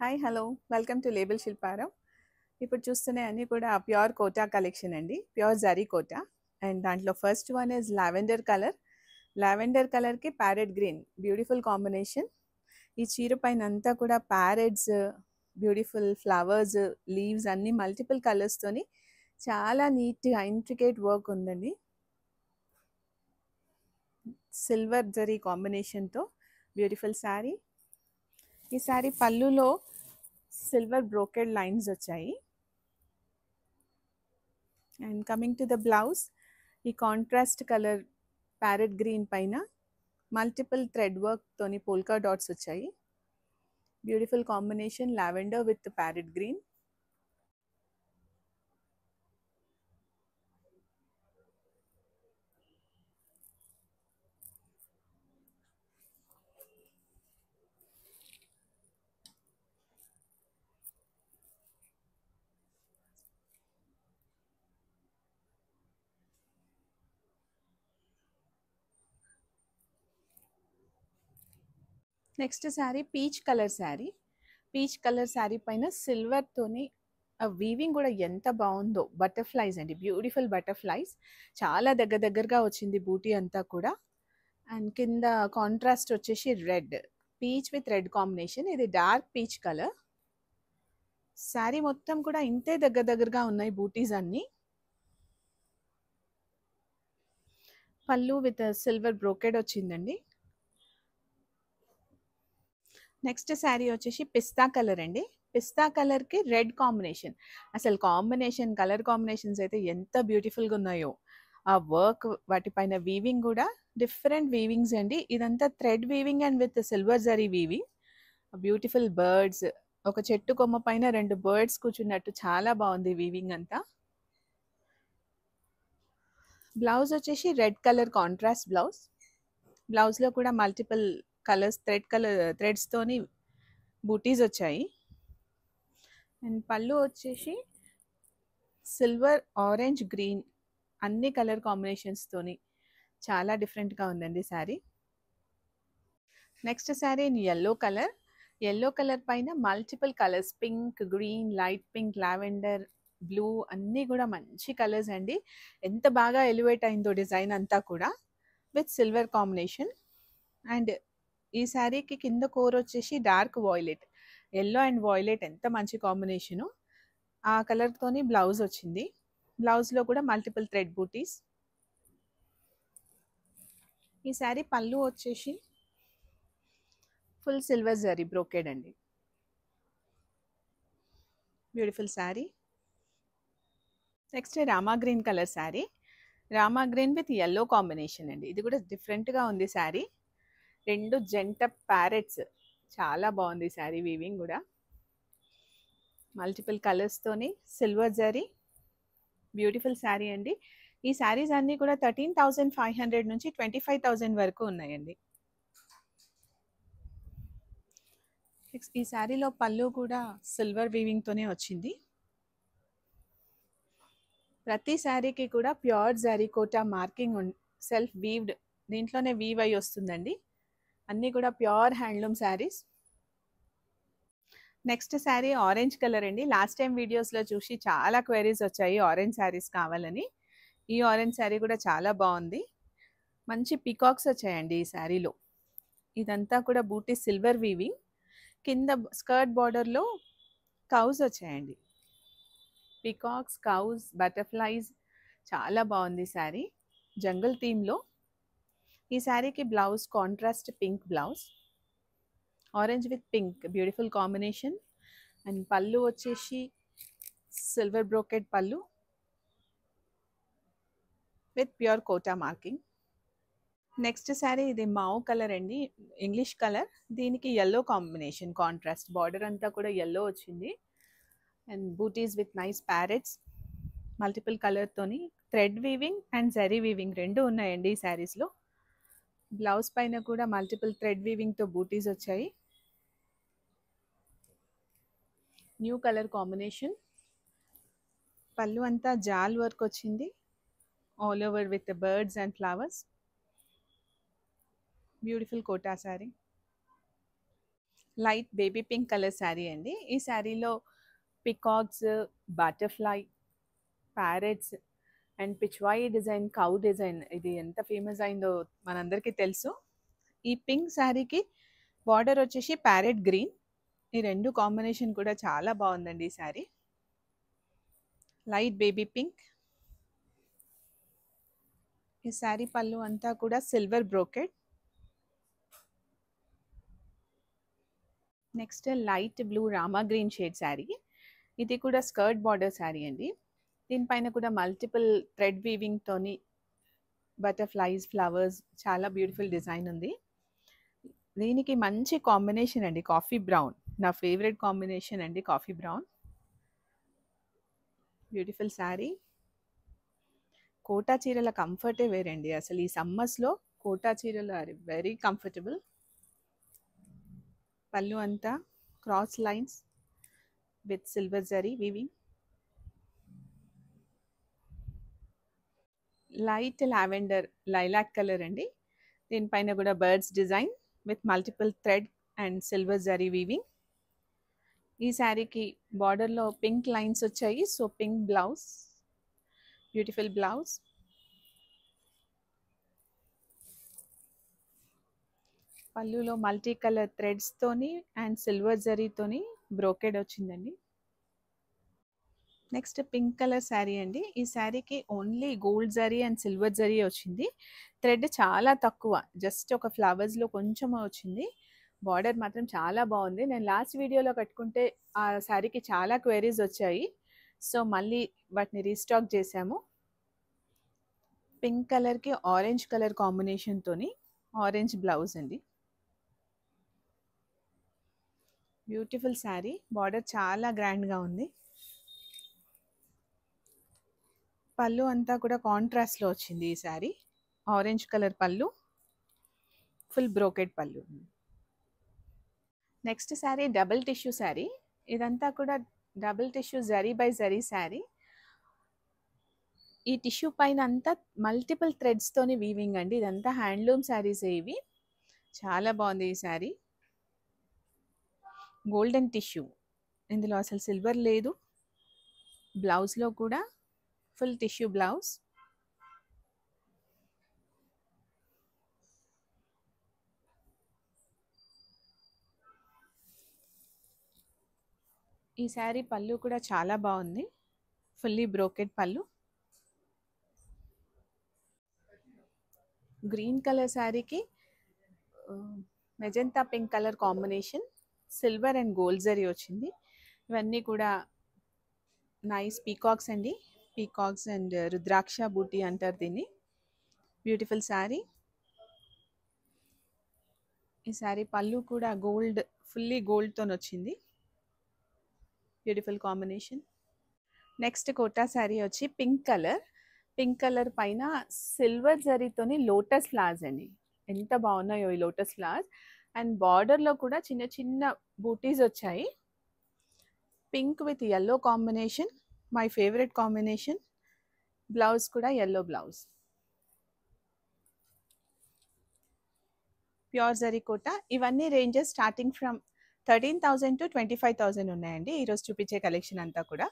Hi hello welcome to label Shilpa Rao. ఇప్పుడు చూస్తున్న అన్నీ కూడా ప్యూర్ కోటా కలెక్షన్ అండి, ప్యూర్ జరీ కోటా. అండ్ దాంట్లో first one is lavender colour. Lavender కలర్కి ప్యారెట్ గ్రీన్, బ్యూటిఫుల్ కాంబినేషన్. ఈ చీర పైన అంతా కూడా ప్యారెట్స్, బ్యూటిఫుల్ ఫ్లవర్స్, లీవ్స్ అన్నీ మల్టిపుల్ కలర్స్తోని చాలా నీట్గా ఇంట్రికేట్ వర్క్ ఉందండి. సిల్వర్ జరీ కాంబినేషన్తో బ్యూటిఫుల్ శారీ. ఈ శారీ పళ్ళులో సిల్వర్ బ్రోకెడ్ లైన్స్ వచ్చాయి. And coming to the blouse, ఈ కాంట్రాస్ట్ కలర్ ప్యారెట్ గ్రీన్ పైన మల్టిపుల్ థ్రెడ్ వర్క్ తోని పోల్కా డాట్స్ వచ్చాయి. Beautiful combination lavender with parrot green. Next sari peach colour sari. Peach colour sari పైన సిల్వర్ తోని ఆ వీవింగ్ కూడా ఎంత బాగుందో. బటర్ఫ్లైస్ అండి, బ్యూటిఫుల్ బటర్ఫ్లైస్. చాలా దగ్గరగా వచ్చింది బూటీ అంతా కూడా. అండ్ కింద కాంట్రాస్ట్ వచ్చేసి red, peach with red combination. ఇది డార్క్ పీచ్ కలర్. శారీ మొత్తం కూడా ఇంతే దగ్గరగా ఉన్నాయి బూటీస్ అన్నీ. పళ్ళు విత్ సిల్వర్ బ్రోకెడ్ వచ్చిందండి. నెక్స్ట్ శారీ వచ్చేసి పిస్తా కలర్ అండి. పిస్తా కలర్కి రెడ్ కాంబినేషన్. అసలు కాంబినేషన్, కలర్ కాంబినేషన్స్ అయితే ఎంత బ్యూటిఫుల్గా ఉన్నాయో. ఆ వర్క్, వాటిపైన వీవింగ్ కూడా డిఫరెంట్ వీవింగ్స్ అండి. ఇదంతా thread weaving and with silver zari weaving. Beautiful birds, ఒక చెట్టు కొమ్మ పైన 2 బర్డ్స్ కూర్చున్నట్టు చాలా బాగుంది వీవింగ్ అంతా. బ్లౌజ్ వచ్చేసి రెడ్ కలర్ కాంట్రాస్ట్ బ్లౌజ్. బ్లౌజ్లో కూడా మల్టిపుల్ కలర్స్, థ్రెడ్స్తోని బూటీస్ వచ్చాయి. అండ్ పళ్ళు వచ్చేసి సిల్వర్, ఆరెంజ్, గ్రీన్ అన్ని కలర్ కాంబినేషన్స్తోని చాలా డిఫరెంట్గా ఉందండి sari. Next sari in yellow colour. Yellow colour పైన multiple colours, pink, green, light pink, lavender, blue అన్నీ కూడా మంచి కలర్స్ అండి. ఎంత బాగా ఎలివేట్ అయిందో డిజైన్ అంతా కూడా విత్ సిల్వర్ కాంబినేషన్. అండ్ ఈ శారీకి కింద కోర్ వచ్చేసి dark violet. Yellow and violet ఎంత మంచి కాంబినేషను. ఆ కలర్తోని బ్లౌజ్ వచ్చింది. బ్లౌజ్లో కూడా మల్టిపుల్ థ్రెడ్ బూటీస్. ఈ శారీ పళ్ళు వచ్చేసి ఫుల్ సిల్వర్ జరీ బ్రోకెడ్ అండి. Beautiful sari. Next Rama green colour sari. Rama green with yellow combination అండి. ఇది కూడా డిఫరెంట్గా ఉంది శారీ. 2 జంట ప్యారెట్స్, చాలా బాగుంది శారీ వీవింగ్ కూడా. మల్టిపుల్ కలర్స్తోని సిల్వర్ జరీ, బ్యూటిఫుల్ శారీ అండి. ఈ శారీస్ అన్నీ కూడా 13,500 నుంచి 25,000 వరకు ఉన్నాయండి. ఈ శారీలో పళ్ళు కూడా సిల్వర్ వీవింగ్తోనే వచ్చింది. ప్రతి శారీకి కూడా pure zari Kota marking, self weaved, దీంట్లోనే వీవ్ అయి వస్తుందండి. అన్నీ కూడా pure handloom sarees. Next sari orange colour అండి. లాస్ట్ టైం వీడియోస్లో చూసి చాలా క్వైరీస్ వచ్చాయి ఆరెంజ్ శారీస్ కావాలని. ఈ ఆరెంజ్ శారీ కూడా చాలా బాగుంది. మంచి పీకాక్స్ వచ్చాయండి ఈ శారీలో. ఇదంతా కూడా బూటీ సిల్వర్ వీవింగ్. కింద స్కర్ట్ బార్డర్లో కౌస్ వచ్చాయండి. పీకాక్స్, కౌస్, బటర్ఫ్లైస్, చాలా బాగుంది శారీ. జంగల్ థీమ్లో. ఈ శారీకి blouse contrast pink blouse, orange with pink, beautiful combination. And పళ్ళు వచ్చేసి సిల్వర్ బ్రోకెడ్ పళ్ళు with pure Kota marking. Next sari ఇది మావ్ కలర్ అండి, ఇంగ్లీష్ కలర్. దీనికి ఎల్లో కాంబినేషన్, కాంట్రాస్ట్ బార్డర్ అంతా కూడా ఎల్లో వచ్చింది. And butis with nice parrots, multiple కలర్తోని thread weaving and zari weaving రెండు ఉన్నాయండి ఈ శారీస్లో. బ్లౌజ్ పైన కూడా మల్టిపుల్ థ్రెడ్ వీవింగ్తో బూటీస్ వచ్చాయి. New colour combination. పళ్ళు అంతా జాల్ వర్క్ వచ్చింది, all over with birds and flowers. Beautiful Kota sari. Light baby pink colour sari అండి. ఈ శారీలో peacocks, butterfly, parrots and Pichwai design, cow design ఇది ఎంత ఫేమస్ అయిందో మనందరికీ తెలుసు. ఈ పింక్ శారీకి బార్డర్ వచ్చేసి ప్యారెట్ గ్రీన్. ఈ 2 కాంబినేషన్ కూడా చాలా బాగుందండి ఈ శారీ. Light baby pink. ఈ శారీ పళ్ళు అంతా కూడా silver brocade. Next light blue Rama green shade sari. ఇది కూడా స్కర్ట్ బార్డర్ శారీ అండి. దీనిపైన కూడా మల్టిపుల్ థ్రెడ్ వీవింగ్ తోని బటర్‌ఫ్లైస్, ఫ్లవర్స్ చాలా బ్యూటిఫుల్ డిజైన్ ఉంది. దీనికి మంచి కాంబినేషన్ అండి కాఫీ బ్రౌన్. నా ఫేవరెట్ కాంబినేషన్ అండి coffee brown. Beautiful sari. Kota చీరల కంఫర్టే వేరండి. అసలు ఈ సమ్మర్స్‌లో కోటా చీరలు ఆర్ వెరీ కంఫర్టబుల్. పళ్ళు అంతా cross lines with silver zari weaving. Light lavender lilac colour అండి. దీనిపైన కూడా birds design with multiple thread and silver zari weaving. ఈ శారీకి బార్డర్లో పింక్ లైన్స్ వచ్చాయి. So pink blouse, beautiful blouse. పళ్ళులో మల్టీ కలర్ థ్రెడ్స్ తోని అండ్ సిల్వర్ జరీతోని బ్రోకెడ్ వచ్చిందండి. నెక్స్ట్ పింక్ కలర్ శారీ అండి. ఈ శారీకి only gold zari and silver zari వచ్చింది. థ్రెడ్ చాలా తక్కువ, జస్ట్ ఒక ఫ్లవర్స్లో కొంచెం వచ్చింది. బార్డర్ మాత్రం చాలా బాగుంది. నేను లాస్ట్ వీడియోలో కట్టుకుంటే ఆ శారీకి చాలా క్వైరీస్ వచ్చాయి. సో మళ్ళీ వాటిని రీస్టాక్ చేశాము. పింక్ కలర్కి ఆరెంజ్ కలర్ కాంబినేషన్తోని ఆరెంజ్ బ్లౌజ్ అండి. బ్యూటిఫుల్ శారీ. బార్డర్ చాలా గ్రాండ్గా ఉంది. పళ్ళు అంతా కూడా కాంట్రాస్ట్లో వచ్చింది ఈ శారీ. ఆరెంజ్ కలర్ పళ్ళు, ఫుల్ బ్రోకెడ్ పళ్ళు. Next sari double tissue sari. ఇదంతా కూడా double tissue zari by zari sari. ఈ టిష్యూ పైన అంతా మల్టిపుల్ థ్రెడ్స్తోని వీవింగ్ అండి. ఇదంతా హ్యాండ్లూమ్ శారీస్ ఇవి. చాలా బాగుంది ఈ శారీ. గోల్డెన్ టిష్యూ, ఇందులో అసలు సిల్వర్ లేదు. బ్లౌజ్లో కూడా ఫుల్ టిష్యూ బ్లౌజ్. ఈ శారీ పళ్ళు కూడా చాలా బాగుంది. ఫుల్లీ బ్రోకెడ్ పళ్ళు. గ్రీన్ కలర్ శారీకి magenta pink colour combination, silver and gold zari వచ్చింది. ఇవన్నీ కూడా నైస్ పీకాక్స్ అండి. పీకాక్స్ అండ్ రుద్రాక్ష బూటీ అంటారు దీన్ని. బ్యూటిఫుల్ శారీ. ఈ శారీ పళ్ళు కూడా గోల్డ్, ఫుల్లీ గోల్డ్తో వచ్చింది. Beautiful combination. Next Kota sari వచ్చి పింక్ కలర్. పింక్ కలర్ పైన సిల్వర్ జరీతోని లోటస్ ఫ్లవర్స్ అండి. ఎంత బాగున్నాయో ఈ లోటస్ ఫ్లవర్స్. అండ్ బార్డర్లో కూడా చిన్న చిన్న బూటీస్ వచ్చాయి. Pink with yellow combination, my favourite combination. Blouse కూడా yellow blouse. Pure zari Kota. ఇవన్నీ రేంజెస్ స్టార్టింగ్ ఫ్రమ్ 13,000 to 25,000 ఉన్నాయండి ఈరోజు చూపించే కలెక్షన్ అంతా కూడా.